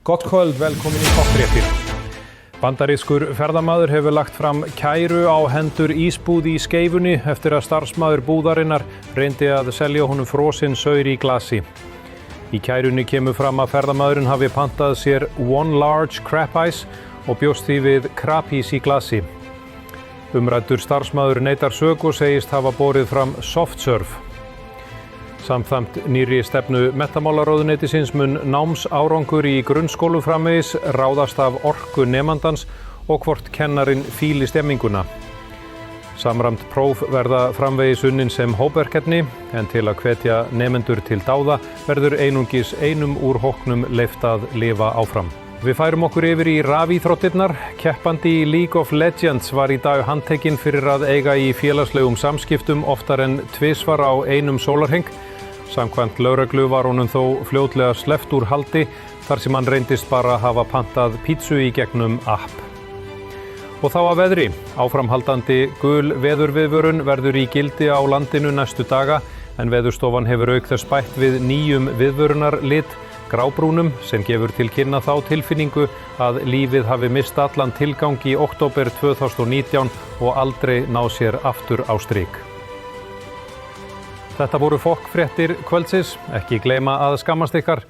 Gott kvöld, velkomin í toppfréttir. Bandarískur ferðamaður hefur lagt fram kæru á hendur ísbúð í Skeifunni eftir að starfsmaður búðarinnar reyndi að selja honum frosinn saur í glasi. Í kærunni kemur fram að ferðamaðurinn hafi pantað sér One Large Crab Ice og bjóst því við krabís í glasi. Umræddur starfsmaður neitar sök og segist hafa borið fram soft serve. Samkvæmt nýrri stefnu menntamálaráðuneytisins mun námsárangur í grunnskólum framvegis ráðast af orku nemandans og hvort kennarinn fíli stemminguna. Samræmt próf verða framvegis unnin sem hópverkefni en til að hvetja nemendur til dáða verður einungis einum úr hópnum leyft að lifa áfram. Við færum okkur yfir í rafíþróttirnar. Keppandi í League of Legends var í dag handtekinn fyrir að eiga í félagslegum samskiptum oftar en tvisvar á einum sólarhring. Samkvæmt lögreglu var honum þó fljótlega sleppt úr haldi þar sem hann reyndist bara hafa pantað pítsu í gegnum app. Og þá að veðri. Áframhaldandi gul veðurviðvörun verður í gildi á landinu næstu daga en Veðurstofan hefur auk þess bætt við nýjum viðvörunarlit, grábrúnum, sem gefur til kynna þá tilfinningu að lífið hafi mist allan tilgang í október 2019 og aldrei ná sér aftur á strik. Þetta voru fokkfréttir kvöldsins. Ekki gleyma að skammast ykkar